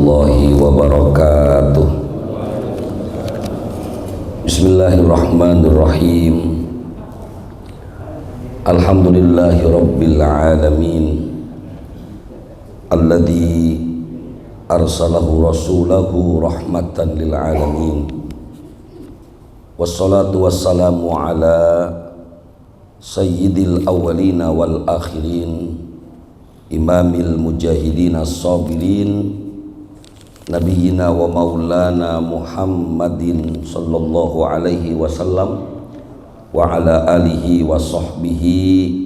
warahmatullahi wabarakatuh. Bismillahirrahmanirrahim. Alhamdulillahi rabbil alamin, alladzi arsalahu rasulahu rahmatan lil alamin. Wassalatu wassalamu ala sayyidil awwalina wal akhirin, imamil mujahidin as-sabirin, nabiyina wa maulana Muhammadin sallallahu alaihi wasallam wa ala alihi wa sahbihi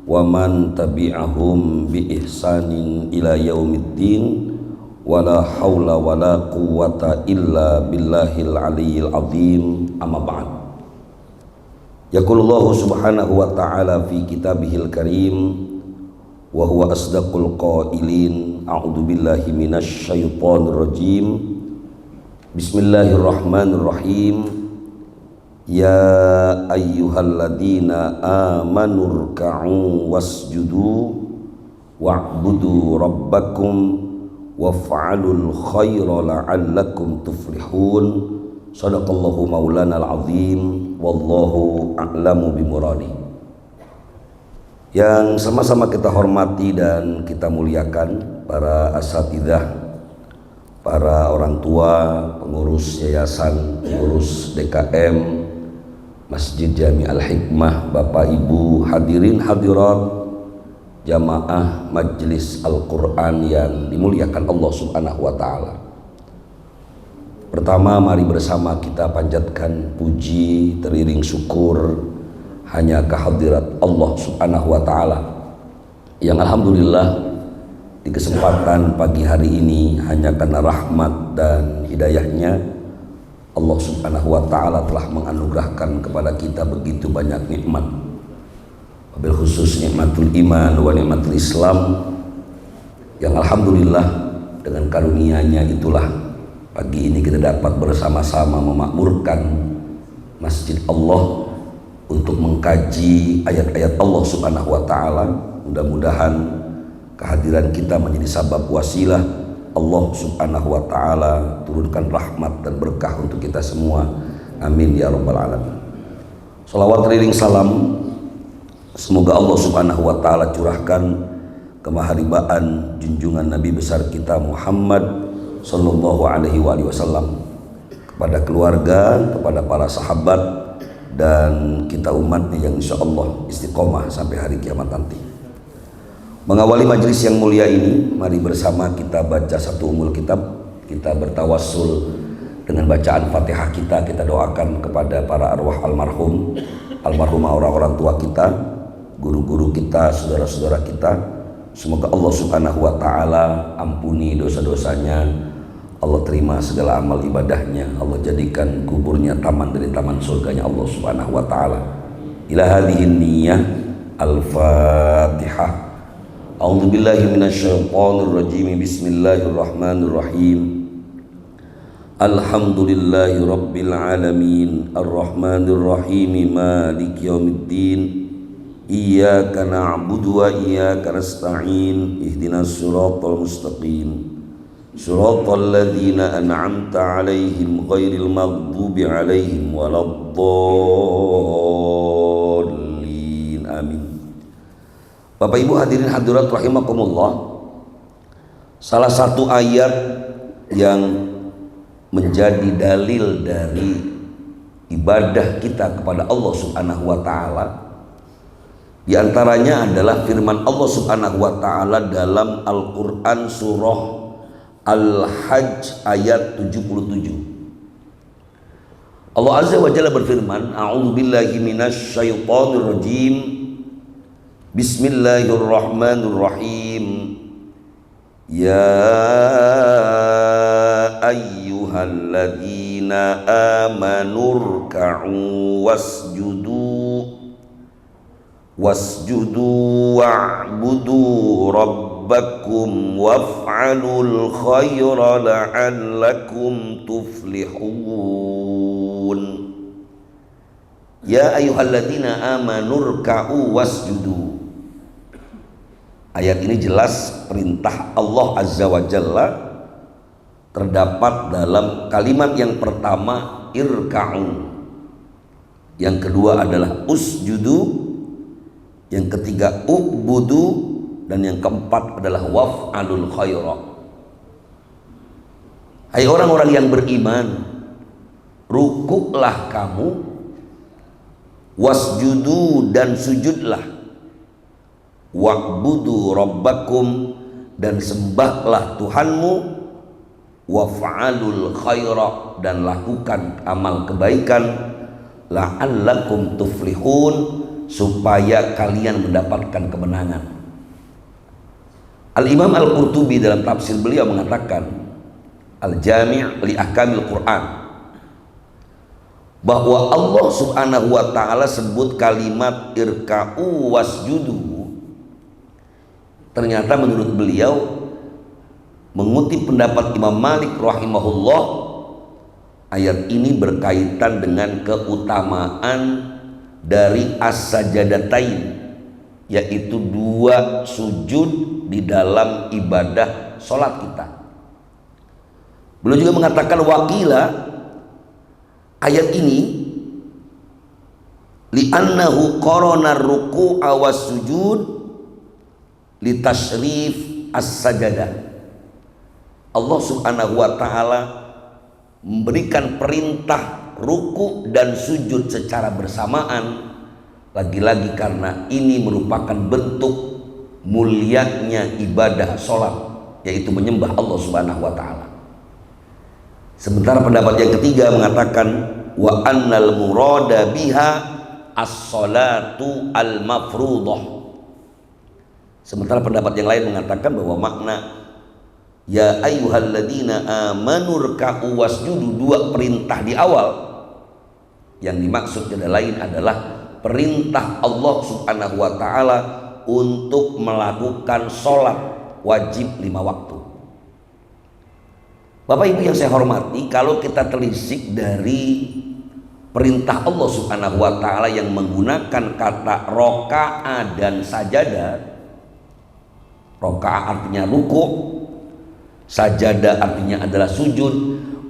wa man tabi'ahum bi ihsanin ila yaumiddin, wa la hawla wa la quwwata illa billahil aliyyil azim. Amma ba'd. Yaqulullahu subhanahu wa ta'ala fi kitabihil karim wa huwa asdaqul qailin. A'udzu billahi minasy syaithanir rajim. Bismillahirrahmanirrahim. Ya ayyuhalladzina amanu ruk'u wasjudu wa'budu rabbakum waf'alul khaira la'allakum tuflihun. Shadaqallahu maulana al-azim, wallahu a'lamu bimuradi. Yang sama-sama kita hormati dan kita muliakan para asatidzah, para orang tua, pengurus yayasan, pengurus DKM Masjid Jami Al-Hikmah, Bapak Ibu hadirin hadirat jamaah Majelis Al-Quran yang dimuliakan Allah Subhanahu wa ta'ala. Pertama, mari bersama kita panjatkan puji teriring syukur hanya kehadirat Allah Subhanahu wa ta'ala yang alhamdulillah di kesempatan pagi hari ini hanya karena rahmat dan hidayahnya Allah Subhanahu wa ta'ala telah menganugerahkan kepada kita begitu banyak nikmat, wabil khusus nikmatul iman wa nikmatul Islam yang alhamdulillah dengan karunia-Nya itulah pagi ini kita dapat bersama-sama memakmurkan Masjid Allah untuk mengkaji ayat-ayat Allah Subhanahu wa ta'ala. Mudah-mudahan kehadiran kita menjadi sabab wasilah Allah Subhanahu wa ta'ala turunkan rahmat dan berkah untuk kita semua. Amin ya rabbal alamin. Salawat teriring salam semoga Allah Subhanahu wa ta'ala curahkan kemaharibaan junjungan Nabi besar kita Muhammad sallallahu alaihi wasallam kepada keluarga, kepada para sahabat dan kita umatnya yang insya Allah istiqomah sampai hari kiamat nanti. Mengawali majelis yang mulia ini, mari bersama kita baca satu umul kitab. Kita bertawassul dengan bacaan Fatihah kita doakan kepada para arwah almarhumah orang-orang tua kita, guru-guru kita, saudara-saudara kita. Semoga Allah Subhanahu wa ta'ala ampuni dosa-dosanya, Allah terima segala amal ibadahnya, Allah jadikan kuburnya taman dari taman surganya Allah Subhanahu wa ta'ala. Ila hadhihi niyyah al-Fatihah. A'udzu billahi minasyaitonir rajim. Bismillahirrahmanirrahim. Alhamdulillahi rabbil alamin, arrahmanir rahim, maliki yaumiddin. Iyyaka na'budu wa iyyaka nasta'in. Ihdinas siratal mustaqim. Siratal ladzina an'amta 'alaihim ghairil maghdubi 'alaihim waladdallin. Amin. Bapak Ibu hadirin hadirat rahimakumullah, salah satu ayat yang menjadi dalil dari ibadah kita kepada Allah Subhanahu wa ta'ala, di antaranya adalah firman Allah Subhanahu wa ta'ala dalam Al-Quran surah Al-Hajj ayat 77. Allah Azza wa Jalla berfirman, A'udzu billahi minasy syaithanir rajim. Bismillahirrahmanirrahim. Ya ayyuhalladzina amanu ruk'u wasjudu wa'budu rabbakum waf'alul khaira la'allakum tuflihun. Ya ayyuhalladzina amanu ruk'u wasjudu. Ayat ini jelas perintah Allah Azza wa Jalla terdapat dalam kalimat yang pertama irka'u, yang kedua adalah usjudu, yang ketiga ubudu, dan yang keempat adalah waf'alul khaira. Hai orang-orang yang beriman, rukuklah kamu, wasjudu dan sujudlah, wa'budu rabbakum dan sembahlah Tuhanmu, waf'alul khaira dan lakukan amal kebaikan, la'allakum tuflihun supaya kalian mendapatkan kemenangan. Al-Imam Al-Qurtubi dalam tafsir beliau mengatakan Al-Jami' li Ahkamil Quran, bahwa Allah Subhanahu wa ta'ala sebut kalimat irka'u wasjudu, ternyata menurut beliau mengutip pendapat Imam Malik rahimahullah, ayat ini berkaitan dengan keutamaan dari as-sajadatain, yaitu 2 sujud di dalam ibadah sholat kita. Beliau juga mengatakan wakila, ayat ini li'annahu qarana ruku'a was sujud li tashrif as-sajadah. Allah Subhanahu wa ta'ala memberikan perintah ruku dan sujud secara bersamaan, lagi-lagi karena ini merupakan bentuk mulianya ibadah sholat, yaitu menyembah Allah Subhanahu wa ta'ala. Sementara pendapat yang ketiga mengatakan wa annal murada biha as-salatu al-mafruḍah. Sementara pendapat yang lain mengatakan bahwa makna ya ayyuhalladzina amanu rka'u wasjudu, 2 perintah di awal, yang dimaksud tidak lain adalah perintah Allah Subhanahu wa ta'ala untuk melakukan sholat wajib 5 waktu. Bapak Ibu yang saya hormati, kalau kita telisik dari perintah Allah Subhanahu wa ta'ala yang menggunakan kata roka'a dan sajadah, roka'a artinya ruku, sajadah artinya adalah sujud,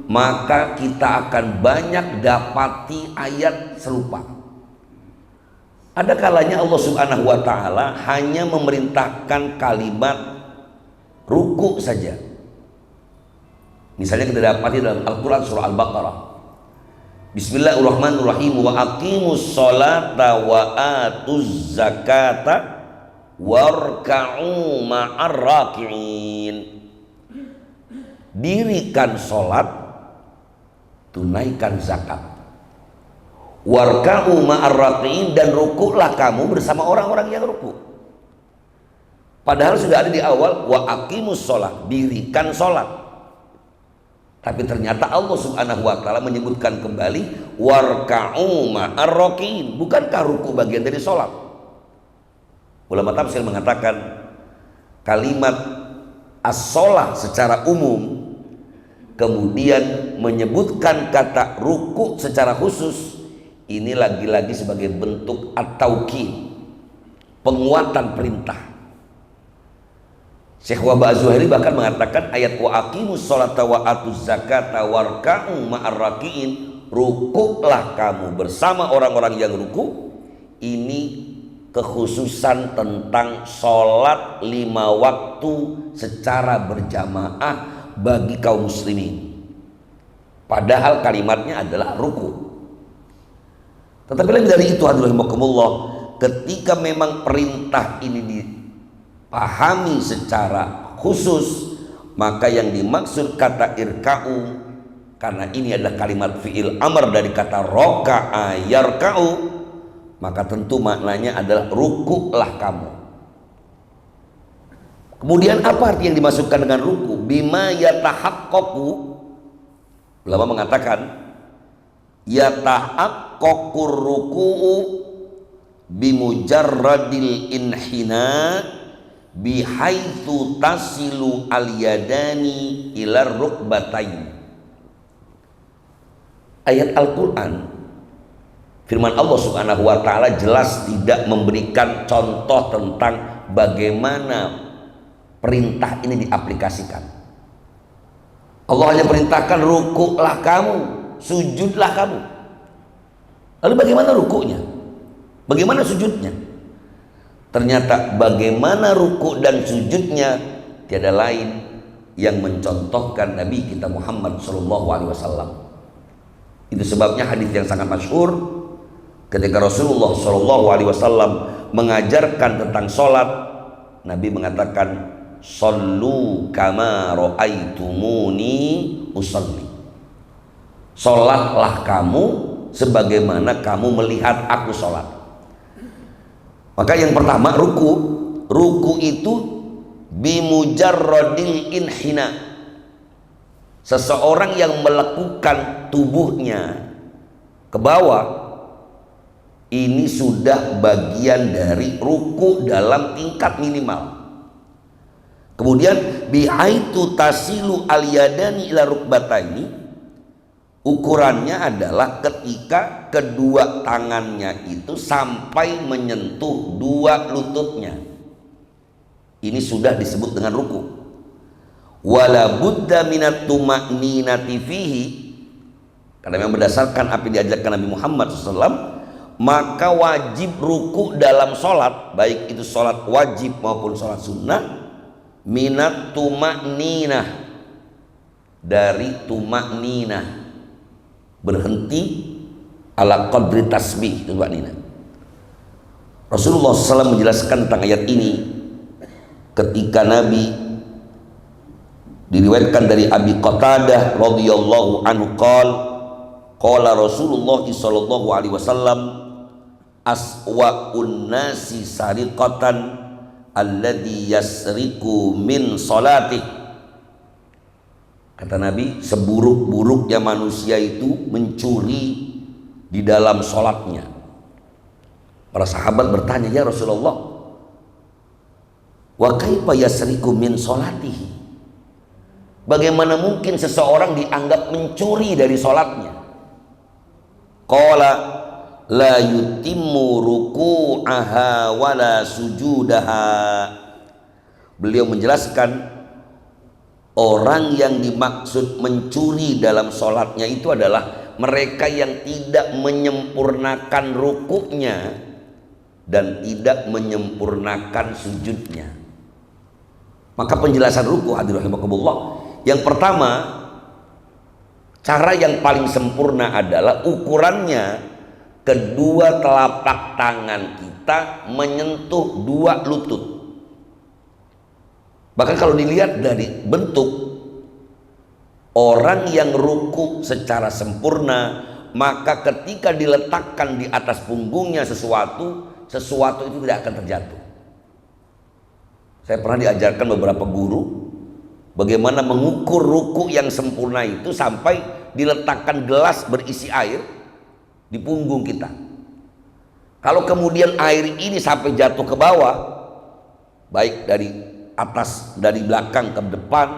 maka kita akan banyak dapati ayat serupa. Ada kalanya Allah Subhanahu wa ta'ala hanya memerintahkan kalimat ruku saja. Misalnya kita dapati dalam Al-Quran surah Al-Baqarah, Bismillahirrahmanirrahim, wa aqimus sholata wa atuz zakata warka'u ma'ar raki'in. Dirikan sholat, tunaikan zakat, warka'u ma'ar raki'in, dan rukuklah kamu bersama orang-orang yang ruku. Padahal sudah ada di awal wa aqimus sholat, dirikan sholat. Tapi ternyata Allah Subhanahu wa ta'ala menyebutkan kembali warka'u ma'ar raki'in. Bukankah ruku bagian dari sholat? Ulama tafsir mengatakan kalimat as-sholah secara umum kemudian menyebutkan kata ruku secara khusus, ini lagi-lagi sebagai bentuk at-taukid, penguatan perintah. Syekh Wahbah Az-Zuhairi bahkan mengatakan ayat wa aqimus sholata wa atuz zakata warka'u ma'ar raki'in, rukuklah kamu bersama orang-orang yang ruku, ini kekhususan tentang sholat 5 waktu secara berjamaah bagi kaum muslimin. Padahal kalimatnya adalah ruku. Tetapi lebih dari itu, hadirin, ketika memang perintah ini dipahami secara khusus, maka yang dimaksud kata irka'u, karena ini adalah kalimat fi'il amr dari kata roka'a yarka'u, maka tentu maknanya adalah rukuklah kamu. Kemudian apa arti yang dimasukkan dengan ruku? Bima yatahaqqaqu, ulama mengatakan yatahaqqaqur ruku'u bimujarradil inhina bihaitsu tasilu al-yadani ilar rukbatain. Ayat Al-Quran, firman Allah Subhanahu wa ta'ala jelas tidak memberikan contoh tentang bagaimana perintah ini diaplikasikan. Allah hanya perintahkan rukuklah kamu, sujudlah kamu. Lalu bagaimana rukuknya? Bagaimana sujudnya? Ternyata bagaimana rukuk dan sujudnya tiada lain yang mencontohkan Nabi kita Muhammad SAW. Itu sebabnya hadis yang sangat masyhur ketika Rasulullah SAW mengajarkan tentang sholat, Nabi mengatakan, "Shollu kama ra'aitumuni usolli." Sholatlah kamu sebagaimana kamu melihat aku sholat. Maka yang pertama ruku itu bimujarradil inhina. Seseorang yang melakukan tubuhnya ke bawah, ini sudah bagian dari ruku dalam tingkat minimal. Kemudian bihaitu tasilu al-yadani ila rukbataini, ukurannya adalah ketika kedua tangannya itu sampai menyentuh dua lututnya. Ini sudah disebut dengan ruku. Wala budda minat tuma'ninati fihi, karena memang berdasarkan apa yang diajarkan Nabi Muhammad SAW, maka wajib ruku dalam sholat, baik itu sholat wajib maupun sholat sunnah, minat tuma'ninah, dari tuma'ninah, berhenti ala qadri tasbih, tuma'ninah. Rasulullah SAW menjelaskan tentang ayat ini ketika Nabi, diriwayatkan dari Abi Qatadah radhiyallahu anhu qala Rasulullah sallallahu alaihi wasallam, aswa'un nasi sariqatan alladhi yasriku min salatih. Kata Nabi, seburuk-buruknya manusia itu mencuri di dalam sholatnya. Para sahabat bertanya, ya Rasulullah, wa kaifa yasriku min salatihi? Bagaimana mungkin seseorang dianggap mencuri dari sholatnya? Qala la yutimmu ruku'aha wala sujudaha. Beliau menjelaskan, orang yang dimaksud mencuri dalam sholatnya itu adalah mereka yang tidak menyempurnakan rukuknya dan tidak menyempurnakan sujudnya. Maka penjelasan ruku, hadirin rahimakumullah, yang pertama, cara yang paling sempurna adalah ukurannya kedua telapak tangan kita menyentuh dua lutut. Bahkan kalau dilihat dari bentuk, orang yang ruku secara sempurna, maka ketika diletakkan di atas punggungnya sesuatu itu tidak akan terjatuh. Saya pernah diajarkan beberapa guru bagaimana mengukur ruku yang sempurna itu sampai diletakkan gelas berisi air di punggung kita. Kalau kemudian air ini sampai jatuh ke bawah, baik dari atas, dari belakang ke depan,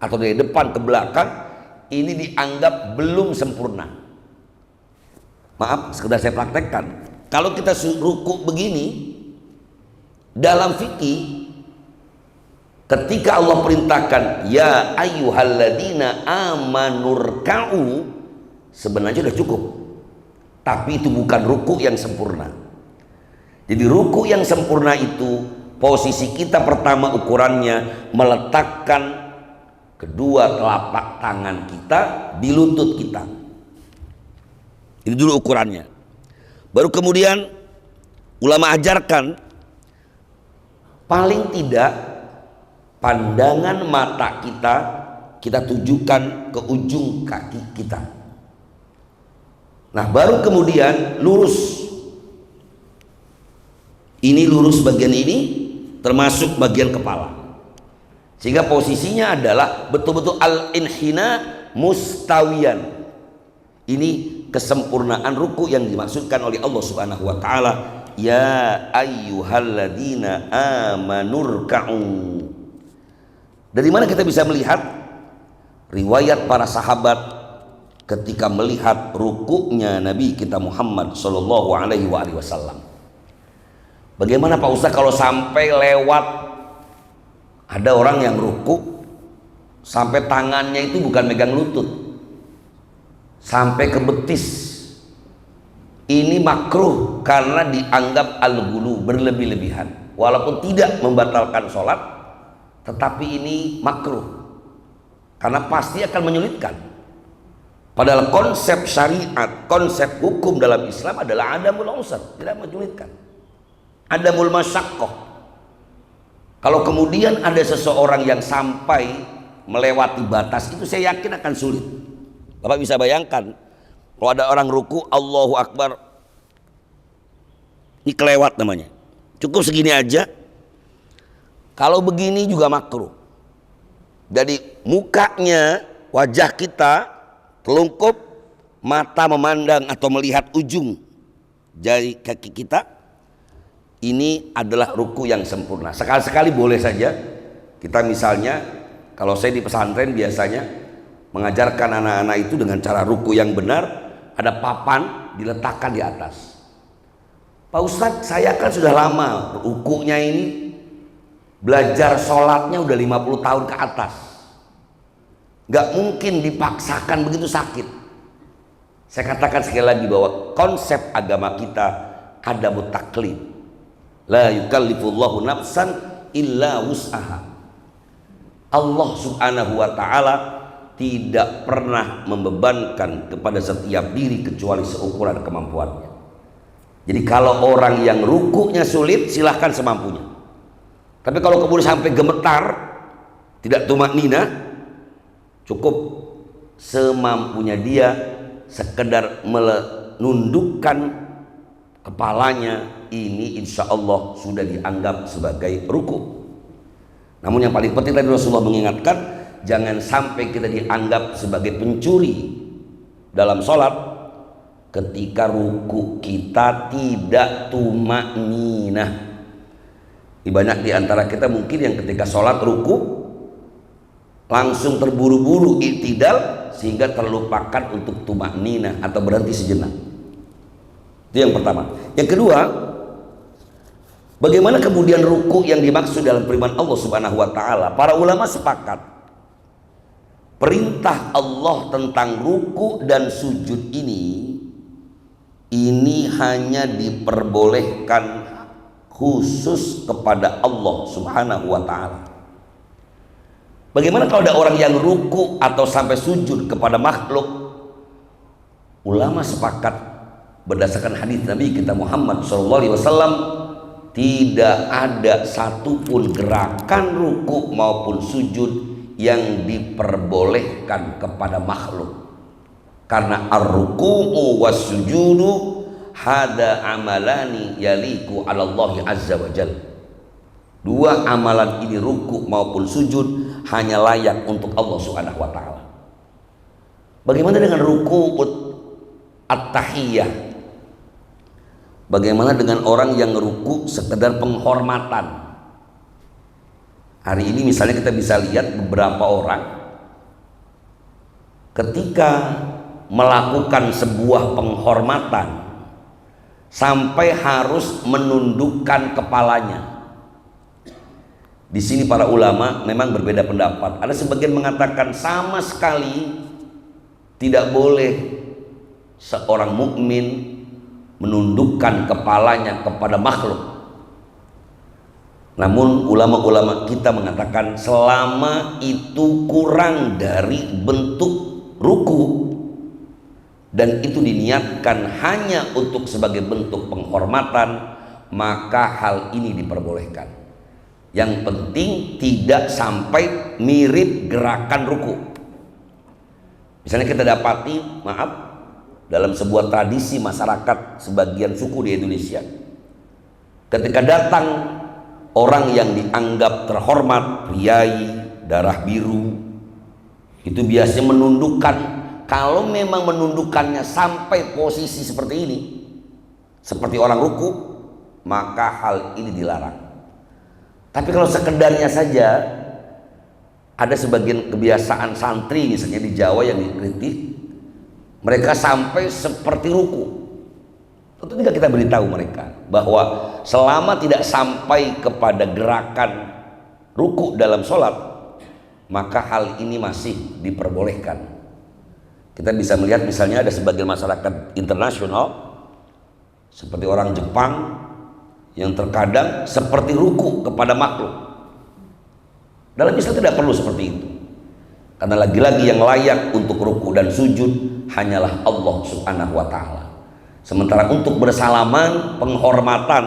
atau dari depan ke belakang, ini dianggap belum sempurna. Maaf, sekedar saya praktekkan. Kalau kita ruku begini, dalam fikih, ketika Allah perintahkan ya ayyuhalladzina amanurka'u, sebenarnya sudah cukup, tapi itu bukan ruku yang sempurna. Jadi ruku yang sempurna itu posisi kita pertama ukurannya meletakkan kedua telapak tangan kita di lutut kita. Ini dulu ukurannya. Baru kemudian ulama ajarkan paling tidak pandangan mata kita tujukan ke ujung kaki kita. Nah, baru kemudian lurus. Ini lurus bagian ini, termasuk bagian kepala. Sehingga posisinya adalah betul-betul al-inhina mustawiyan. Ini kesempurnaan ruku yang dimaksudkan oleh Allah Subhanahu wa taala, ya ayyuhalladzina amanurka'u. Dari mana kita bisa melihat riwayat para sahabat ketika melihat rukuknya Nabi kita Muhammad Shallallahu Alaihi Wasallam? Bagaimana Pak Ustaz kalau sampai lewat, ada orang yang rukuk sampai tangannya itu bukan megang lutut, sampai ke betis. Ini makruh karena dianggap al-ghulu, berlebih-lebihan. Walaupun tidak membatalkan sholat, tetapi ini makruh karena pasti akan menyulitkan. Padahal konsep syariat, konsep hukum dalam Islam adalah adamul usr, tidak menyulitkan, adamul masyaqqah. Kalau kemudian ada seseorang yang sampai melewati batas itu, saya yakin akan sulit. Bapak bisa bayangkan kalau ada orang ruku Allahu Akbar, ini kelewat namanya, cukup segini aja. Kalau begini juga makruh. Jadi mukanya, wajah kita telungkup, mata memandang atau melihat ujung jari kaki kita, ini adalah ruku yang sempurna. Sekali-sekali boleh saja kita, misalnya kalau saya di pesantren biasanya mengajarkan anak-anak itu dengan cara ruku yang benar. Ada papan diletakkan di atas. Pak Ustadz, saya kan sudah lama rukunya ini, belajar sholatnya udah 50 tahun ke atas, gak mungkin dipaksakan begitu sakit. Saya katakan sekali lagi bahwa konsep agama kita ada mutaklid, la yukallifullahu nafsan illa wus'aha. Allah subhanahu wa ta'ala tidak pernah membebankan kepada setiap diri kecuali seukuran kemampuannya. Jadi kalau orang yang rukunya sulit, silahkan semampunya. Tapi kalau kemudian sampai gemetar, tidak tumaknina, cukup semampunya dia, sekedar menundukkan kepalanya, ini insya Allah sudah dianggap sebagai ruku. Namun yang paling penting tadi Rasulullah mengingatkan, jangan sampai kita dianggap sebagai pencuri dalam sholat ketika ruku kita tidak tumakninah. Banyak di antara kita mungkin yang ketika sholat ruku langsung terburu-buru i'tidal sehingga terlupakan untuk tumakninah atau berhenti sejenak. Itu yang pertama. Yang kedua, bagaimana kemudian ruku yang dimaksud dalam firman Allah Subhanahu wa taala? Para ulama sepakat perintah Allah tentang ruku dan sujud ini hanya diperbolehkan khusus kepada Allah Subhanahu wa ta'ala. Bagaimana kalau ada orang yang ruku atau sampai sujud kepada makhluk? Ulama sepakat berdasarkan hadis Nabi kita Muhammad SAW, tidak ada satupun gerakan ruku maupun sujud yang diperbolehkan kepada makhluk, karena ar-ruku'u was-sujudu hada amalani yaliku 'ala Allah azza wa jalla. Dua amalan ini, ruku maupun sujud, hanya layak untuk Allah Subhanahu wa taala. Bagaimana dengan ruku at-tahiyyah? Bagaimana dengan orang yang ruku sekedar penghormatan? Hari ini misalnya kita bisa lihat beberapa orang ketika melakukan sebuah penghormatan sampai harus menundukkan kepalanya. Di sini para ulama memang berbeda pendapat. Ada sebagian mengatakan sama sekali tidak boleh seorang mukmin menundukkan kepalanya kepada makhluk. Namun ulama-ulama kita mengatakan selama itu kurang dari bentuk ruku dan itu diniatkan hanya untuk sebagai bentuk penghormatan, maka hal ini diperbolehkan. Yang penting tidak sampai mirip gerakan ruku. Misalnya kita dapati, maaf, dalam sebuah tradisi masyarakat sebagian suku di Indonesia, ketika datang orang yang dianggap terhormat, priai, darah biru, itu biasanya menundukkan. Kalau memang menundukkannya sampai posisi seperti ini, seperti orang ruku, maka hal ini dilarang. Tapi kalau sekedarnya saja, ada sebagian kebiasaan santri misalnya di Jawa yang dikritik, mereka sampai seperti ruku. Tentu tidak kita beritahu mereka bahwa selama tidak sampai kepada gerakan ruku dalam sholat, maka hal ini masih diperbolehkan. Kita bisa melihat misalnya ada sebagian masyarakat internasional seperti orang Jepang yang terkadang seperti ruku kepada makhluk. Dalam Islam tidak perlu seperti itu, karena lagi-lagi yang layak untuk ruku dan sujud hanyalah Allah Subhanahu wa Ta'ala. Sementara untuk bersalaman, penghormatan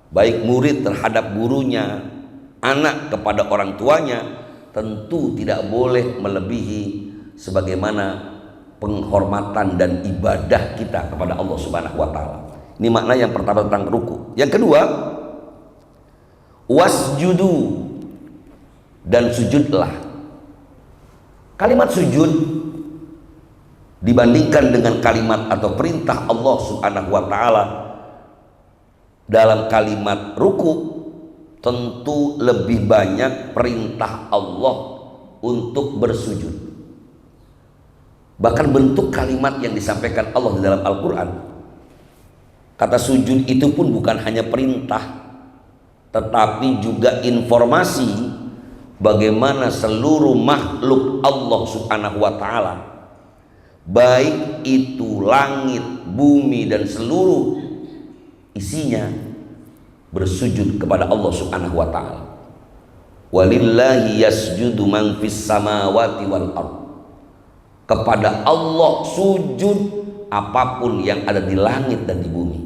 baik murid terhadap gurunya, anak kepada orang tuanya, tentu tidak boleh melebihi sebagaimana penghormatan dan ibadah kita kepada Allah Subhanahu wa Ta'ala. Ini makna yang pertama tentang ruku. Yang kedua, wasjudu, dan sujudlah. Kalimat sujud dibandingkan dengan kalimat atau perintah Allah Subhanahu wa Ta'ala dalam kalimat ruku, tentu lebih banyak perintah Allah untuk bersujud. Bahkan bentuk kalimat yang disampaikan Allah di dalam Al-Quran, kata sujud itu pun bukan hanya perintah, tetapi juga informasi bagaimana seluruh makhluk Allah Subhanahu wa Ta'ala, baik itu langit, bumi dan seluruh isinya, bersujud kepada Allah Subhanahu wa Ta'ala. Walillahi yasjudu man fis samawati wal ardh. Kepada Allah sujud apapun yang ada di langit dan di bumi.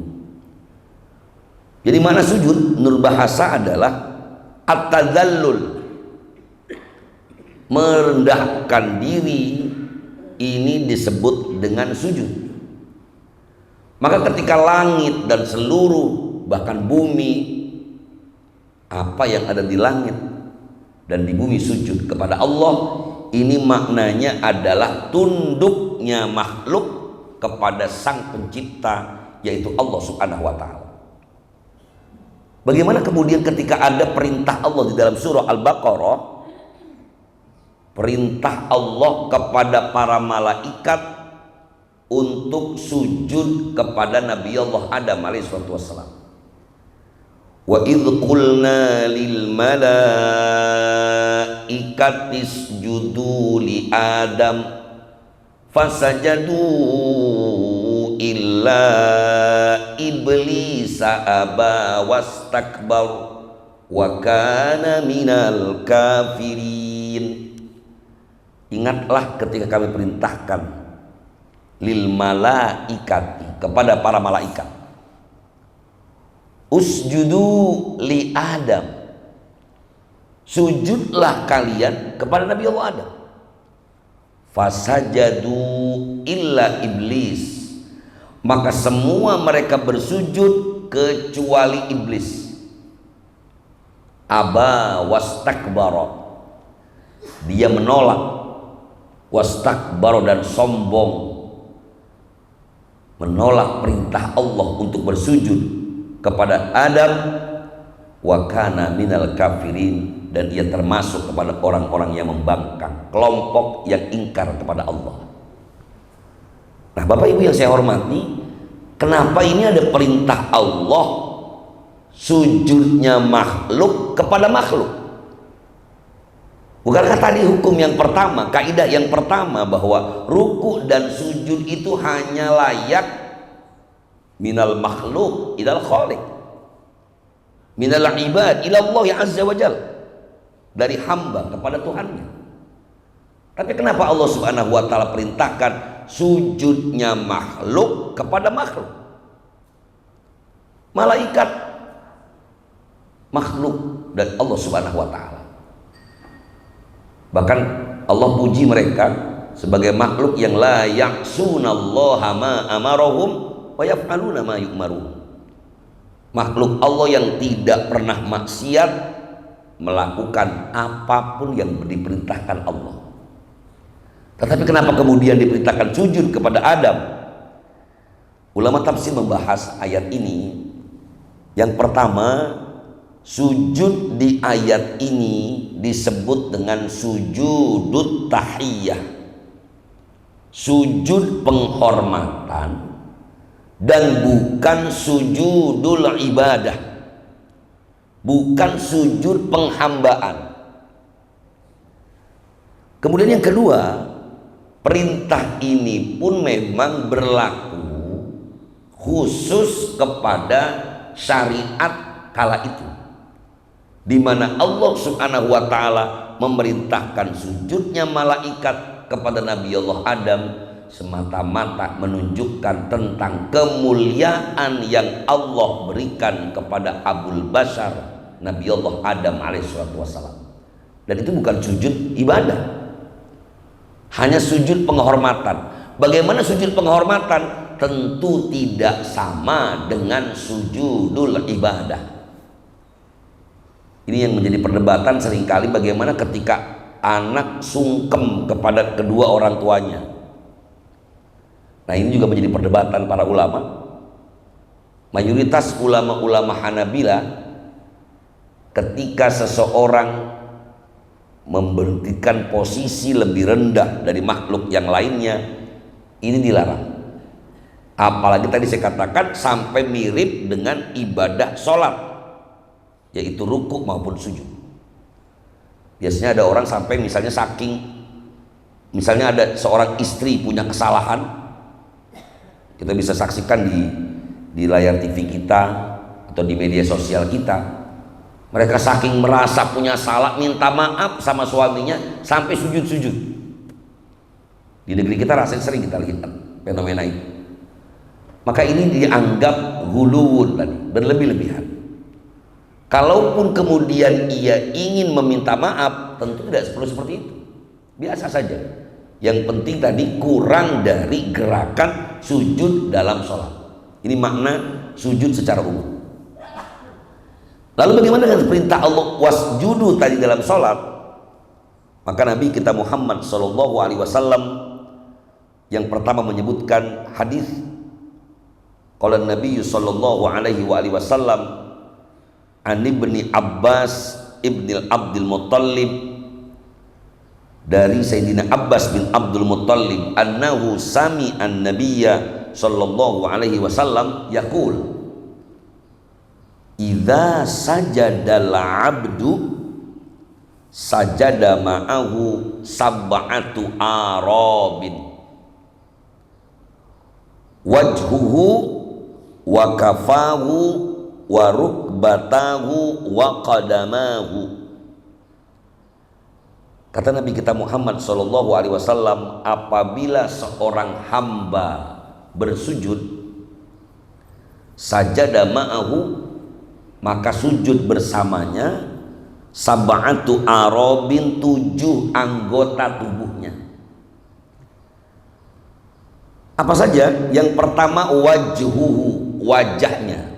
Jadi mana sujud menurut bahasa adalah at-tadallul, merendahkan diri. Ini disebut dengan sujud. Maka ketika langit dan seluruh bahkan bumi, apa yang ada di langit dan di bumi sujud kepada Allah, ini maknanya adalah tunduknya makhluk kepada Sang Pencipta, yaitu Allah Subhanahu wa Ta'ala. Bagaimana kemudian ketika ada perintah Allah di dalam surah Al-Baqarah, perintah Allah kepada para malaikat untuk sujud kepada Nabi Allah Adam alaihissalam. Wa idh qulna lil malaikati isjudu li Adam fasajadu illa iblisa aba wastakbar wa kana minal kafirin. Ingatlah ketika kami perintahkan lil malaikati, kepada para malaikat, usjudu li Adam, sujudlah kalian kepada Nabi Allah Adam. Fasajadu illa iblis, maka semua mereka bersujud kecuali iblis. Aba wastakbara, dia menolak, wastakbara dan sombong, menolak perintah Allah untuk bersujud kepada Adam. Wa kana minal kafirin, dan dia termasuk kepada orang-orang yang membangkang, kelompok yang ingkar kepada Allah. Nah, Bapak Ibu yang saya hormati, kenapa ini ada perintah Allah sujudnya makhluk kepada makhluk? Bukankah tadi hukum yang pertama, kaidah yang pertama, bahwa ruku dan sujud itu hanya layak minal makhluk ilal khaliq, minal ibad ila Allah azza wa jal, dari hamba kepada Tuhannya. Tapi kenapa Allah Subhanahu wa Ta'ala perintahkan sujudnya makhluk kepada makhluk? Malaikat makhluk dan Allah Subhanahu wa Ta'ala. Bahkan Allah puji mereka sebagai makhluk yang la ya'sunallaha ma amarahum wa yaf'aluna ma yu'marun. Makhluk Allah yang tidak pernah maksiat, melakukan apapun yang diperintahkan Allah. Tetapi kenapa kemudian diperintahkan sujud kepada Adam? Ulama tafsir membahas ayat ini. Yang pertama, sujud di ayat ini disebut dengan sujudut tahiyah, sujud penghormatan, dan bukan sujudul ibadah, bukan sujud penghambaan. Kemudian yang kedua, perintah ini pun memang berlaku khusus kepada syariat kala itu, di mana Allah Subhanahu wa taala memerintahkan sujudnya malaikat kepada Nabi Allah Adam semata-mata menunjukkan tentang kemuliaan yang Allah berikan kepada Abul Bashar Nabi Allah Adam alaihissalatu wassalam. Dan itu bukan sujud ibadah, hanya sujud penghormatan. Bagaimana sujud penghormatan? Tentu tidak sama dengan sujudul ibadah. Ini yang menjadi perdebatan seringkali, bagaimana ketika anak sungkem kepada kedua orang tuanya. Nah, ini juga menjadi perdebatan para ulama. Mayoritas ulama-ulama Hanabila, ketika seseorang memberhentikan posisi lebih rendah dari makhluk yang lainnya, ini dilarang. Apalagi tadi saya katakan sampai mirip dengan ibadah sholat, yaitu rukuk maupun sujud. Biasanya ada orang sampai misalnya misalnya ada seorang istri punya kesalahan, kita bisa saksikan di layar TV kita atau di media sosial kita, mereka saking merasa punya salah minta maaf sama suaminya sampai sujud-sujud. Di negeri kita rasanya sering kita lihat fenomena itu. Maka ini dianggap ghuluwun tadi, berlebih-lebihan. Kalaupun kemudian ia ingin meminta maaf, tentu tidak perlu seperti itu, biasa saja. Yang penting tadi kurang dari gerakan sujud dalam sholat. Ini makna sujud secara umum. Lalu bagaimana dengan perintah Allah wasjudu tadi dalam sholat? Maka Nabi kita Muhammad SAW yang pertama menyebutkan hadis, qala Nabi sallallahu alaihi wasallam an ibni Abbas ibni Abdul Muttalib, dari Sayyidina Abbas bin Abdul Muttalib, annahu sami'an nabiyya sallallahu alaihi wasallam yaqul idza sajadal abdu sajada ma'ahu sab'atu arabin wajhuhu wa kafahu wa rukbatahu wa qadamahu. Kata Nabi kita Muhammad SAW, apabila seorang hamba bersujud, sajada ma'ahu, maka sujud bersamanya, sab'atu arabin, 7 anggota tubuhnya. Apa saja? Yang pertama wajhuhu, wajahnya,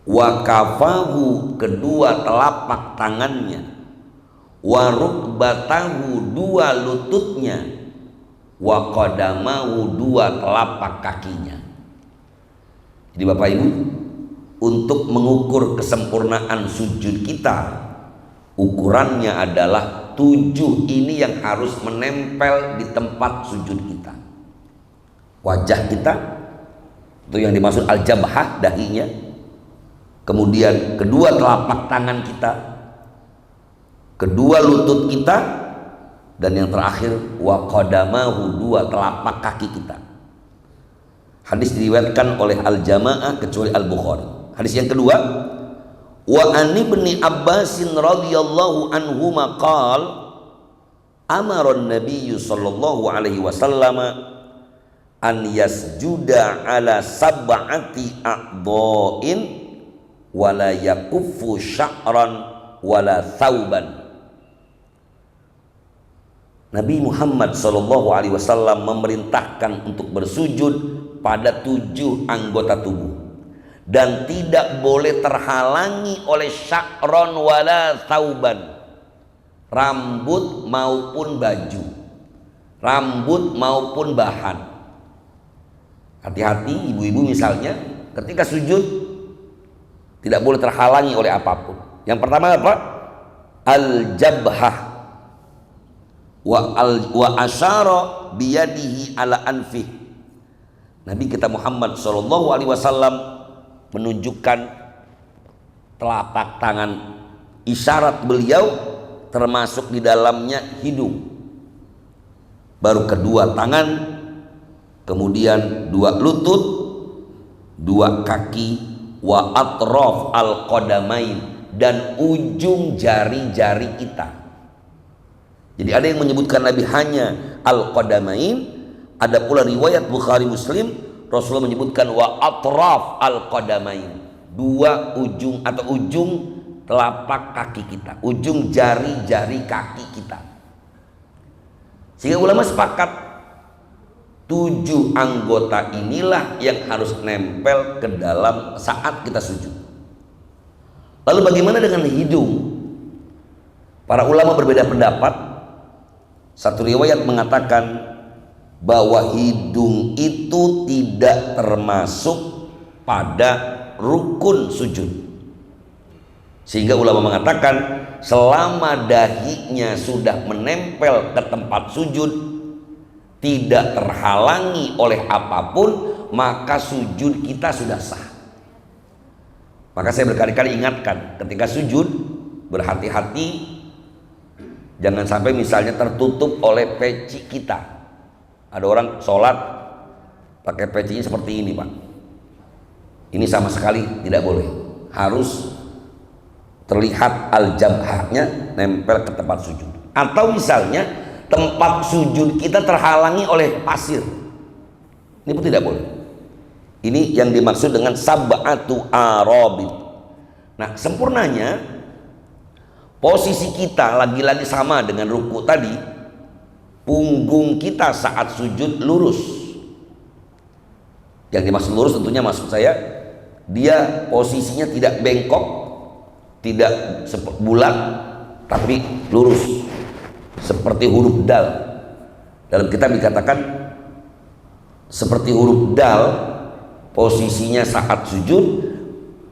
wa kafahu, kedua telapak tangannya, wa rukbatahu, 2 lututnya, wa qadamahu, 2 telapak kakinya. Jadi Bapak Ibu, untuk mengukur kesempurnaan sujud kita, ukurannya adalah 7 ini yang harus menempel di tempat sujud kita. Wajah kita, itu yang dimaksud al-jabhah, dahinya. Kemudian kedua telapak tangan kita, kedua lutut kita, dan yang terakhir wa qadamahu, 2 telapak kaki kita. Hadis diriwayatkan oleh al-jamaah kecuali al-Bukhari. Hadis yang kedua, wa an ibni Abbasin radhiyallahu anhuma qala amara an-nabiy sallallahu alaihi wasallam an yasjuda ala sab'ati a'dha'in wala yakuffu sya'ran wala thauban. Nabi Muhammad SAW memerintahkan untuk bersujud pada 7 anggota tubuh dan tidak boleh terhalangi oleh sya'ran wala thauban, rambut maupun baju, rambut maupun bahan. Hati-hati ibu-ibu misalnya ketika sujud tidak boleh terhalangi oleh apapun. Yang pertama apa? Al-jabhah wa asyara biyadihi ala anfih. Nabi kita Muhammad SAW menunjukkan telapak tangan, isyarat beliau termasuk di dalamnya hidung, baru kedua tangan, kemudian dua lutut, dua kaki, wa atraf al-qadamain, dan ujung jari-jari kita. Jadi ada yang menyebutkan Nabi hanya al-qadamain, ada pula riwayat Bukhari Muslim Rasulullah menyebutkan wa atraf al-qadamain, dua ujung atau ujung telapak kaki kita, ujung jari-jari kaki kita. Sehingga ulama sepakat 7 anggota inilah yang harus nempel ke dalam saat kita sujud. Lalu bagaimana dengan hidung? Para ulama berbeda pendapat. Satu riwayat mengatakan bahwa hidung itu tidak termasuk pada rukun sujud. Sehingga ulama mengatakan selama dahinya sudah menempel ke tempat sujud, tidak terhalangi oleh apapun, maka sujud kita sudah sah. Maka saya berkali-kali ingatkan, ketika sujud berhati-hati, jangan sampai misalnya tertutup oleh peci kita. Ada orang sholat pakai pecinya seperti ini, Pak. Ini sama sekali tidak boleh. Harus terlihat al-jabhahnya nempel ke tempat sujud. Atau misalnya tempat sujud kita terhalangi oleh pasir, ini pun tidak boleh. Ini yang dimaksud dengan sab'atu arabid. Nah, sempurnanya posisi kita lagi-lagi sama dengan ruku tadi. Punggung kita saat sujud lurus. Yang dimaksud lurus tentunya maksud saya dia posisinya tidak bengkok, tidak bulat, tapi lurus seperti huruf dal. Dalam kitab dikatakan seperti huruf dal posisinya saat sujud,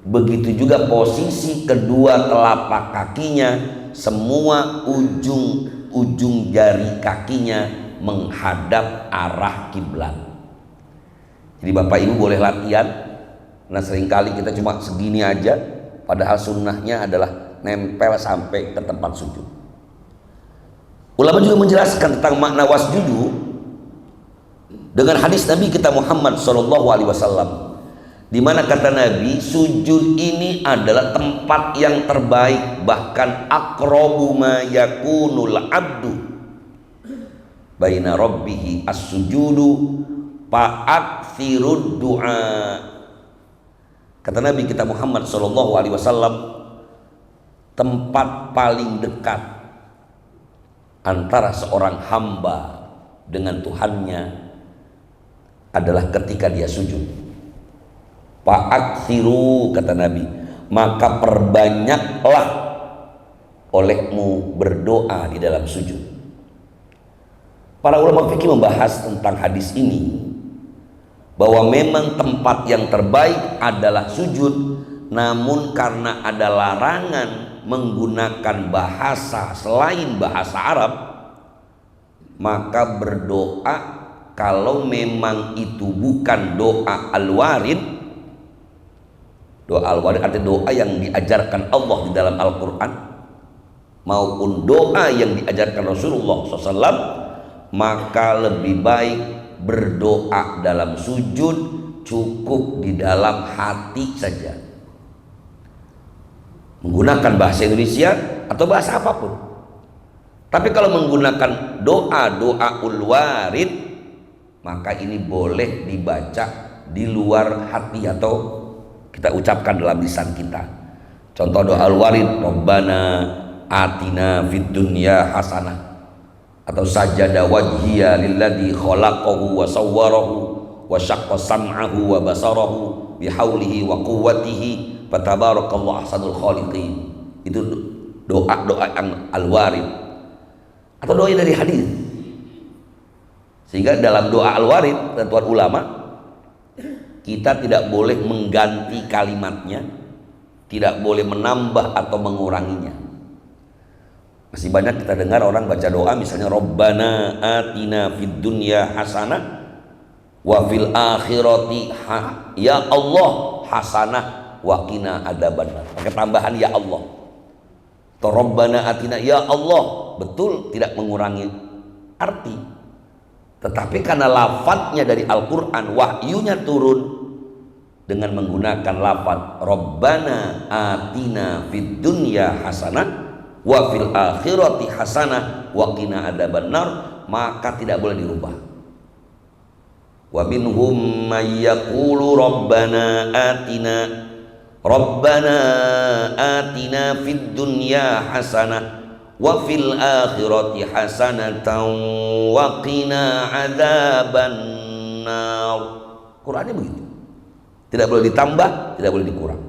begitu juga posisi kedua telapak kakinya, semua ujung jari kakinya menghadap arah kiblat. Jadi Bapak Ibu boleh latihan. Nah, seringkali kita cuma segini aja, padahal sunnahnya adalah nempel sampai ke tempat sujud. Ulama juga menjelaskan tentang makna wasjudu dengan hadis Nabi kita Muhammad SAW, di mana kata Nabi, sujud ini adalah tempat yang terbaik, bahkan aqrabu ma yakunul abdu baina rabbihi as-sujudu fa'akthirud du'a. Kata Nabi kita Muhammad SAW, tempat paling dekat antara seorang hamba dengan Tuhannya adalah ketika dia sujud. Fa'aktsiru, kata Nabi, maka perbanyaklah olehmu berdoa di dalam sujud. Para ulama fikih membahas tentang hadis ini, bahwa memang tempat yang terbaik adalah sujud, namun karena ada larangan menggunakan bahasa selain bahasa Arab, maka berdoa kalau memang itu bukan doa al-warid. Doa al-warid artinya doa yang diajarkan Allah di dalam Al-Quran maupun doa yang diajarkan Rasulullah SAW, maka lebih baik berdoa dalam sujud, cukup di dalam hati saja, menggunakan bahasa Indonesia atau bahasa apapun. Tapi kalau menggunakan doa ul-warid, maka ini boleh dibaca di luar hati atau kita ucapkan dalam lisan kita. Contoh doa al-warid, Rabbana atina fid dunya hasanah, atau sajada wajhiya lilladzi khalaqahu wa sawwarahu wa syaqqa sam'ahu wa basarahu bihaulihi wa quwwatihi fatabarakallahu ahsanul khaliqin. Itu doa-doa yang al-warid atau doa dari hadis. Sehingga dalam doa al-warid, tentuan ulama, kita tidak boleh mengganti kalimatnya, tidak boleh menambah atau menguranginya. Masih banyak kita dengar orang baca doa misalnya Rabbana atina fid dunya hasanah wa fil akhirati ya Allah hasanah wa qina adzabannar. Pakai tambahan ya Allah. Atau Rabbana atina, ya Allah, betul tidak mengurangi arti, tetapi karena lafadznya dari Al-Quran, wahyunya turun dengan menggunakan lafadz Rabbana atina fid dunya hasanah wa fil akhirati hasanah wa qina adzabannar, maka tidak boleh dirubah. Wa minhum may yaqulu Rabbana atina fid dunya hasanah wa fil akhirati hasanatan wa qina adzabannar. Qurannya begitu. Tidak boleh ditambah, tidak boleh dikurang.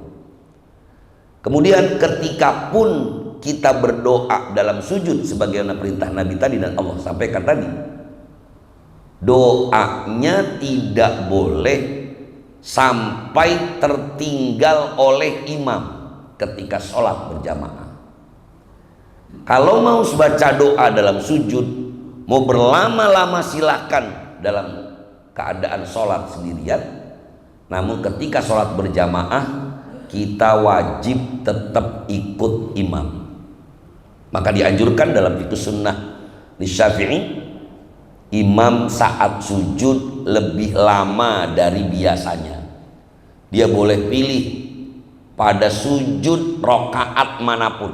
Kemudian ketika pun kita berdoa dalam sujud sebagaimana perintah Nabi tadi dan Allah sampaikan tadi, doanya tidak boleh sampai tertinggal oleh imam ketika sholat berjamaah. Kalau mau baca doa dalam sujud, mau berlama-lama silahkan dalam keadaan sholat sendirian. Namun ketika sholat berjamaah, kita wajib tetap ikut imam. Maka dianjurkan dalam fiqh sunnah di Syafi'i, imam saat sujud lebih lama dari biasanya. Dia boleh pilih pada sujud rokaat manapun.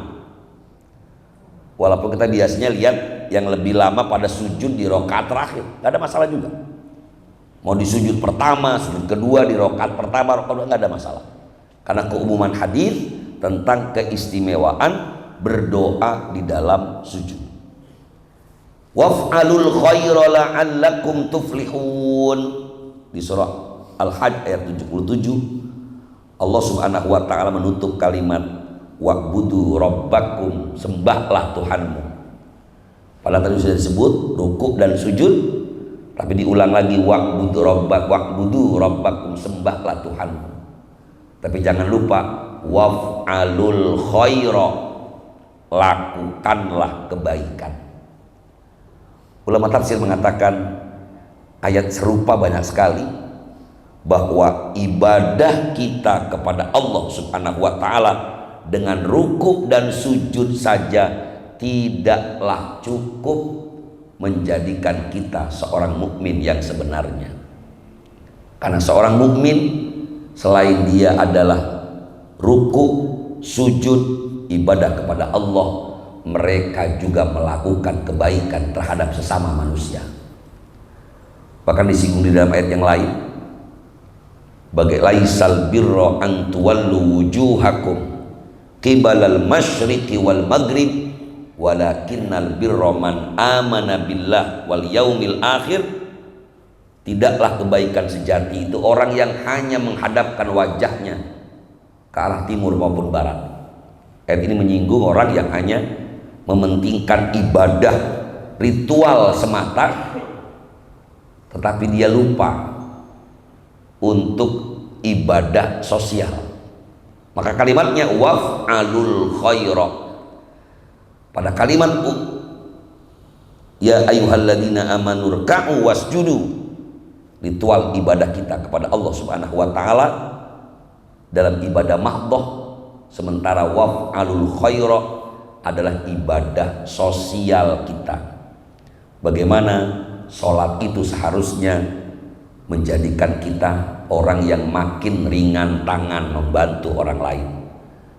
Walaupun kita biasanya lihat yang lebih lama pada sujud di rokaat terakhir, nggak ada masalah juga. Mau di sujud pertama, sujud kedua, di rokaat pertama, rokaat kedua, nggak ada masalah. Karena keumuman hadis tentang keistimewaan berdoa di dalam sujud. Waf'alul khaira la'allakum tuflihun. Di surah Al-Hajj ayat 77, Allah Subhanahu wa taala menutup kalimat wa'budu rabbakum, sembahlah Tuhanmu. Padahal tadi sudah disebut rukuk dan sujud, tapi diulang lagi wa'budu rabbakum, sembahlah Tuhanmu. Tapi jangan lupa waf'alul khaira, lakukanlah kebaikan. Ulama tafsir mengatakan ayat serupa banyak sekali, bahwa ibadah kita kepada Allah Subhanahu wa taala dengan rukuk dan sujud saja tidaklah cukup menjadikan kita seorang mukmin yang sebenarnya. Karena seorang mukmin selain dia adalah rukuk, sujud, ibadah kepada Allah, mereka juga melakukan kebaikan terhadap sesama manusia. Bahkan disinggung di dalam ayat yang lain, bagai laisal birra an tuwallu wujuhakum qibalal masyriqi wal maghrib walakinnal birra man amana billah wal yaumil akhir. Tidaklah kebaikan sejati itu orang yang hanya menghadapkan wajahnya ke arah timur maupun barat. Ayat ini menyinggung orang yang hanya mementingkan ibadah ritual semata, tetapi dia lupa untuk ibadah sosial. Maka kalimatnya waf'alul khaira. Pada kalimat ya ayyuhalladzina amanu ruk'u wasjudu, ritual ibadah kita kepada Allah Subhanahu wa taala dalam ibadah mahdhah, sementara waf'alul khaira adalah ibadah sosial kita. Bagaimana sholat itu seharusnya menjadikan kita orang yang makin ringan tangan membantu orang lain.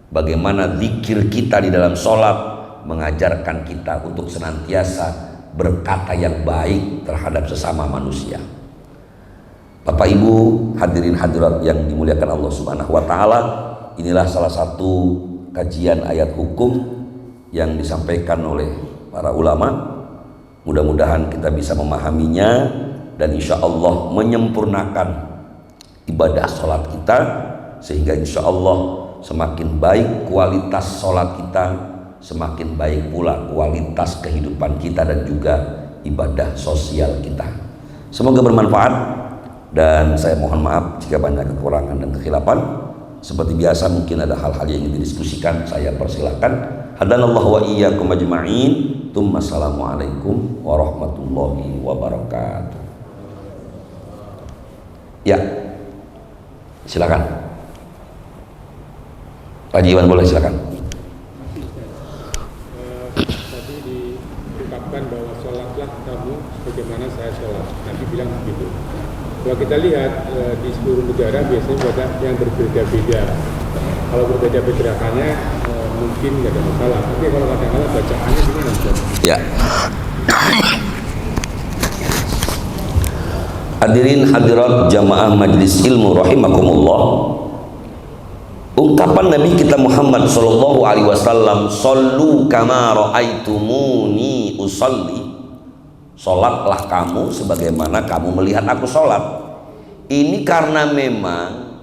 Bagaimana zikir kita di dalam sholat mengajarkan kita untuk senantiasa berkata yang baik terhadap sesama manusia. Bapak Ibu hadirin hadirat yang dimuliakan Allah Subhanahu wa taala, inilah salah satu kajian ayat hukum yang disampaikan oleh para ulama. Mudah-mudahan kita bisa memahaminya dan insya Allah menyempurnakan ibadah sholat kita, sehingga insya Allah semakin baik kualitas sholat kita, semakin baik pula kualitas kehidupan kita dan juga ibadah sosial kita. Semoga bermanfaat, dan saya mohon maaf jika banyak kekurangan dan kekhilafan. Seperti biasa mungkin ada hal-hal yang ingin didiskusikan, saya persilakan. Hadanallahu wa iyyakum ajma'in. Assalamualaikum warahmatullahi wabarakatuh. Ya, silakan Pak Jiwan, boleh silakan. kamu bagaimana saya sholat. Nabi bilang begitu. Kalau kita lihat di seluruh negara biasanya ada yang berbeda-beda. Kalau berbeda gerakannya mungkin nggak ada masalah. Tapi kalau kadang-kadang bacaannya gimana? Ya. Hadirin hadirat jamaah majlis ilmu rahimakumullah. Ungkapan Nabi kita Muhammad sallallahu alaihi wasallam, "Shallu kama raaitumuni usolli." Salatlah kamu sebagaimana kamu melihat aku salat. Ini karena memang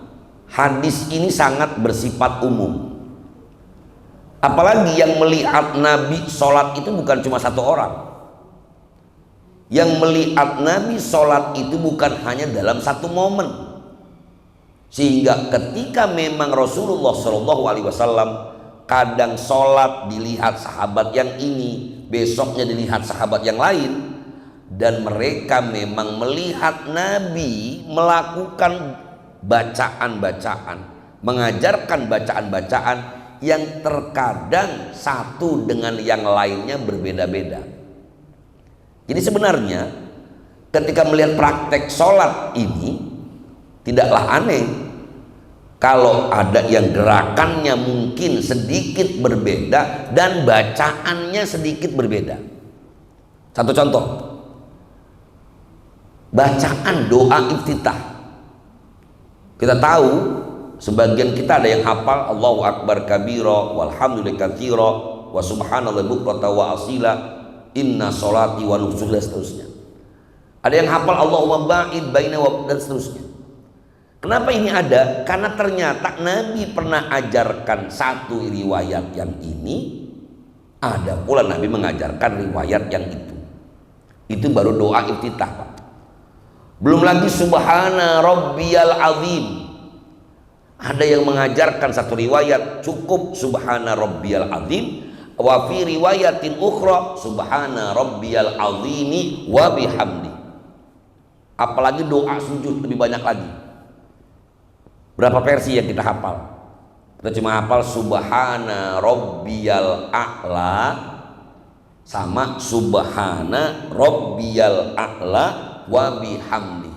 hadis ini sangat bersifat umum. Apalagi yang melihat Nabi salat itu bukan cuma satu orang. Yang melihat Nabi sholat itu bukan hanya dalam satu momen, sehingga ketika memang Rasulullah SAW kadang sholat dilihat sahabat yang ini, besoknya dilihat sahabat yang lain, dan mereka memang melihat Nabi melakukan bacaan-bacaan, mengajarkan bacaan-bacaan yang terkadang satu dengan yang lainnya berbeda-beda. Jadi sebenarnya ketika melihat praktek sholat ini tidaklah aneh kalau ada yang gerakannya mungkin sedikit berbeda dan bacaannya sedikit berbeda. Satu contoh, bacaan doa iftitah. Kita tahu sebagian kita ada yang hafal Allahu Akbar kabira walhamdulillah katsira wa subhanallahi bukrata wa asila, inna sholati wa nusuki, dan seterusnya. Ada yang hafal Allahumma ba'id baina wa, dan seterusnya. Kenapa ini ada? Karena ternyata Nabi pernah ajarkan satu riwayat yang ini, ada pula Nabi mengajarkan riwayat yang itu. Itu baru doa iftitah, Pak. Belum lagi subhana rabbiyal azim. Ada yang mengajarkan satu riwayat cukup subhana rabbiyal azim, wa fi riwayatin ukhra subhana rabbiyal azimi wa bihamdi. Apalagi doa sujud lebih banyak lagi. Berapa versi yang kita hafal? Kita cuma hafal subhana rabbiyal a'la sama subhana rabbiyal a'la wa bihamdi.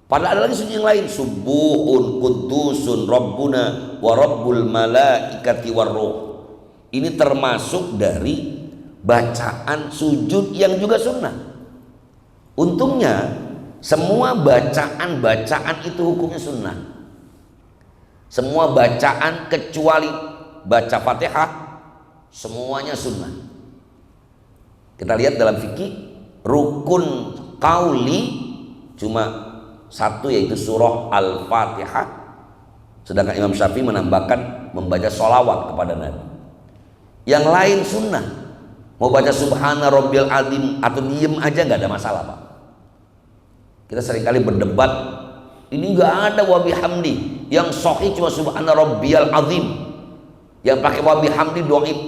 Padahal ada lagi sujud yang lain, subuhun qudusun rabbuna wa rabbul malaikati warruh. Ini termasuk dari bacaan sujud yang juga sunnah. Untungnya semua bacaan-bacaan itu hukumnya sunnah. Semua bacaan kecuali baca Fatihah semuanya sunnah. Kita lihat dalam fikih rukun qauli cuma satu, yaitu surah Al-Fatihah. Sedangkan Imam Syafi'i menambahkan membaca sholawat kepada Nabi. Yang lain sunnah. Mau baca subhana rabbiyal azim atau diem aja nggak ada masalah, Pak. Kita seringkali berdebat, ini nggak ada wa bihamdi. Yang sahih cuma subhana rabbiyal azim. Yang pakai wa bihamdi dhaif.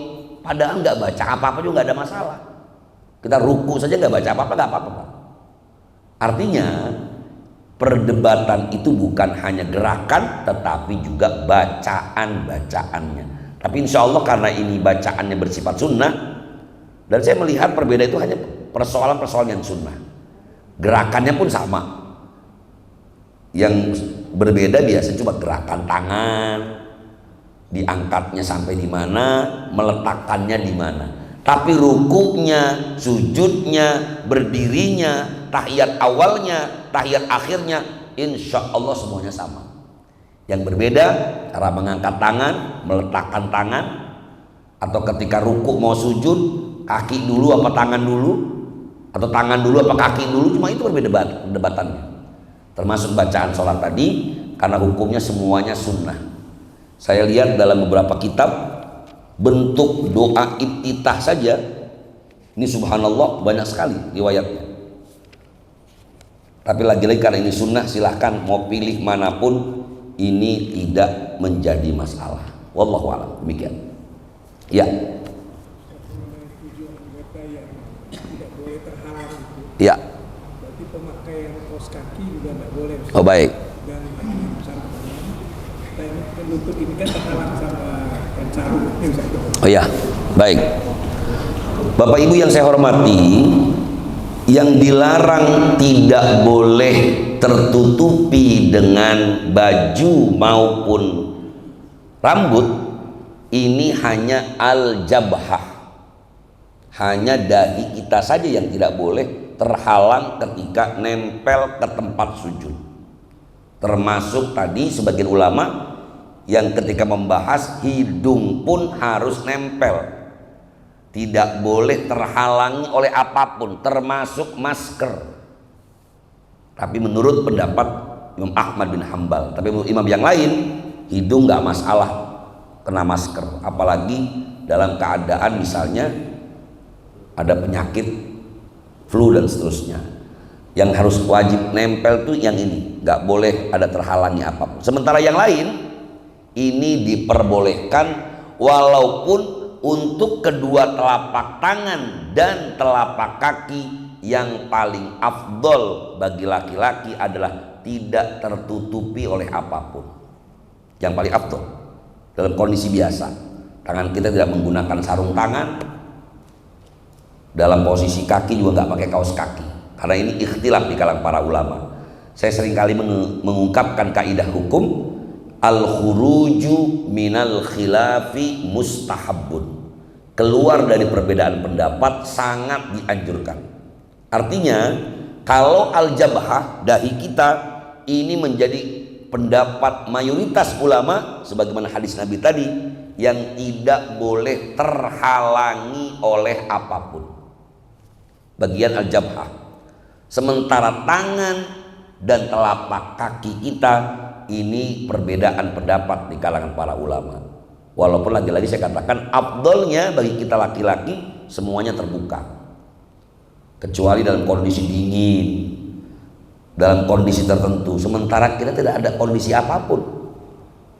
Padahal nggak baca apa-apa juga nggak ada masalah. Kita ruku saja nggak baca apa-apa, nggak apa-apa, Pak. Artinya perdebatan itu bukan hanya gerakan tetapi juga bacaan-bacaannya. Tapi insya Allah karena ini bacaannya bersifat sunnah, dan saya melihat perbedaan itu hanya persoalan-persoalan yang sunnah. Gerakannya pun sama. Yang berbeda biasanya cuma gerakan tangan, diangkatnya sampai di mana, meletakkannya di mana. Tapi rukuknya, sujudnya, berdirinya, tahiyat awalnya, tahiyat akhirnya, insya Allah semuanya sama. Yang berbeda cara mengangkat tangan, meletakkan tangan, atau ketika rukuk mau sujud, kaki dulu apa tangan dulu, atau tangan dulu apa kaki dulu, cuma itu perdebatannya. Termasuk bacaan sholat tadi, karena hukumnya semuanya sunnah. Saya lihat dalam beberapa kitab bentuk doa iftitah saja, ini subhanallah banyak sekali riwayatnya. Tapi lagi-lagi karena ini sunnah, silahkan mau pilih manapun, ini tidak menjadi masalah. Wallahu a'lam. Demikian. Ya. Ya. Berarti pemakaian kaos kaki juga nggak boleh. Oh baik. Dan lutut ini kan terhalang sama sarung. Oh ya, baik. Bapak Ibu yang saya hormati, Yang dilarang tidak boleh tertutupi dengan baju maupun rambut, ini hanya al-jabhah, hanya dahi kita saja yang tidak boleh terhalang ketika nempel ke tempat sujud. Termasuk tadi sebagian ulama yang ketika membahas hidung pun harus nempel, tidak boleh terhalangi oleh apapun termasuk masker. Tapi menurut pendapat Imam Ahmad bin Hambal, tapi menurut imam yang lain, hidung nggak masalah kena masker, apalagi dalam keadaan misalnya ada penyakit flu dan seterusnya. Yang harus wajib nempel tuh yang ini, nggak boleh ada terhalangi apapun. Sementara yang lain ini diperbolehkan, walaupun untuk kedua telapak tangan dan telapak kaki. Yang paling afdol bagi laki-laki adalah tidak tertutupi oleh apapun. Yang paling afdol dalam kondisi biasa, tangan kita tidak menggunakan sarung tangan, dalam posisi kaki juga nggak pakai kaos kaki, karena ini ikhtilaf di kalangan para ulama. Saya seringkali mengungkapkan kaidah hukum, al-khuruju minal khilafi mustahabun, keluar dari perbedaan pendapat sangat dianjurkan. Artinya kalau al-jabhah, dahi kita, ini menjadi pendapat mayoritas ulama sebagaimana hadis Nabi tadi, yang tidak boleh terhalangi oleh apapun, bagian al-jabhah. Sementara tangan dan telapak kaki kita, ini perbedaan pendapat di kalangan para ulama. Walaupun lagi-lagi saya katakan afdolnya bagi kita laki-laki semuanya terbuka, kecuali dalam kondisi dingin, dalam kondisi tertentu. Sementara kita tidak ada kondisi apapun,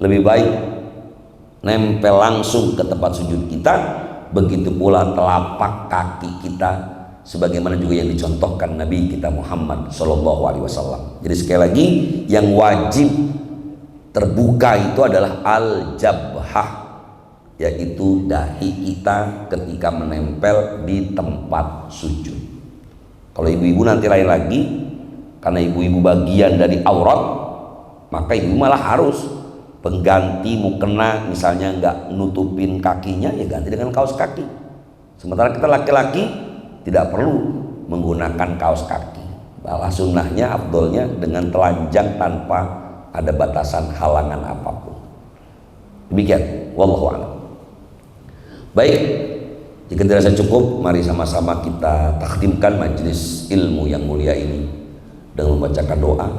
lebih baik nempel langsung ke tempat sujud kita. Begitu pula telapak kaki kita, sebagaimana juga yang dicontohkan Nabi kita Muhammad SAW. Jadi sekali lagi, yang wajib terbuka itu adalah al-jabhah, yaitu dahi kita ketika menempel di tempat sujud. Kalau ibu-ibu nanti lain lagi, karena ibu-ibu bagian dari aurat, maka ibu malah harus pengganti mukena, misalnya nggak nutupin kakinya, ya ganti dengan kaos kaki. Sementara kita laki-laki tidak perlu menggunakan kaos kaki, malah sunnahnya, afdolnya dengan telanjang tanpa ada batasan halangan apapun. Demikian, wallahu a'lam. Baik, jika dirasa cukup, mari sama-sama kita takdimkan majelis ilmu yang mulia ini dengan membacakan doa.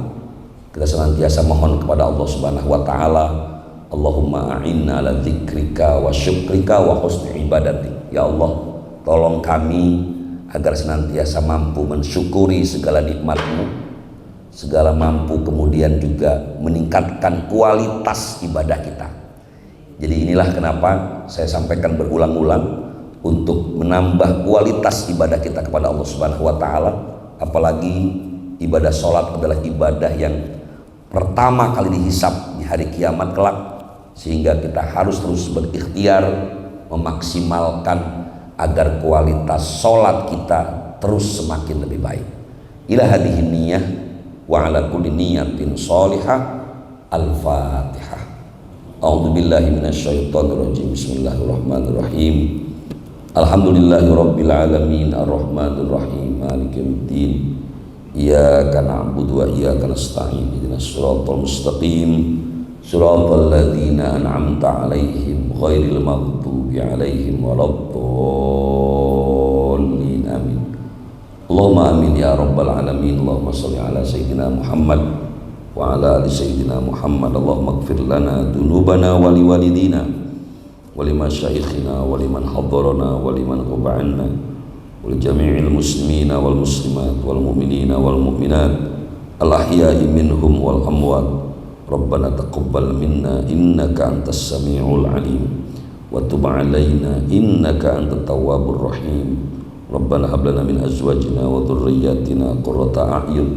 Kita senantiasa mohon kepada Allah Subhanahu wa taala, Allahumma a'inna ala dzikrika wa syukrika wa husni ibadatik. Ya Allah, tolong kami agar senantiasa mampu mensyukuri segala nikmat-Mu, segala mampu kemudian juga meningkatkan kualitas ibadah kita. Jadi inilah kenapa saya sampaikan berulang-ulang, untuk menambah kualitas ibadah kita kepada Allah Subhanahu wa taala. Apalagi ibadah sholat adalah ibadah yang pertama kali dihisab di hari kiamat kelak, sehingga kita harus terus berikhtiar memaksimalkan agar kualitas sholat kita terus semakin lebih baik. Ila hadhihi niyyah wa ala kulli niyatin sholihah. Al-Fatihah. A'udzu billahi minasyaitonir rajim. Bismillahirrahmanirrahim. Alhamdulillahirabbil alamin arrahmanir rahim maliki yaumiddin. Iyyaka na'budu wa iyyaka nasta'in. Ihdinas siratal mustaqim. Siratal ladzina an'amta 'alaihim ghairil maghdubi 'alaihim waladdallin. Amin. Allahumma amin ya rabbal alamin. Allahumma shalli ala sayyidina Muhammad wa ala ali sayyidina Muhammad. Allahumma ighfir lana dzunubana wa liwalidina ولمشايخنا ولمن حضرنا ولمن غاب عنا ولجميع المسلمين والمسلمات والمؤمنين والمؤمنات الأحياء منهم والأموات. ربنا تقبل منا إنك أنت السميع العليم وتب علينا إنك أنت التواب الرحيم. ربنا هب لنا من أزواجنا وذرياتنا قرة أعين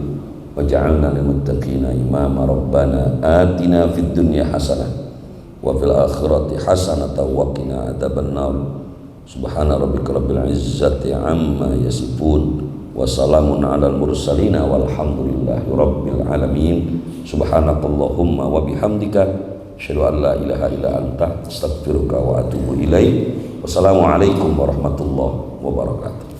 واجعلنا للمتقين إماما. ربنا آتنا في الدنيا حسنة وفي الآخرة حسنة وقنا عذاب النار. سبحان ربك رب العزة عما يصفون wassalamun alal mursalin walhamdulillahi rabbil alamin. Subhanakallahumma wa bihamdika asyhadu an la ilaha illa anta astaghfiruka wa atubu ilaik. Wassalamualaikum warahmatullahi wabarakatuh.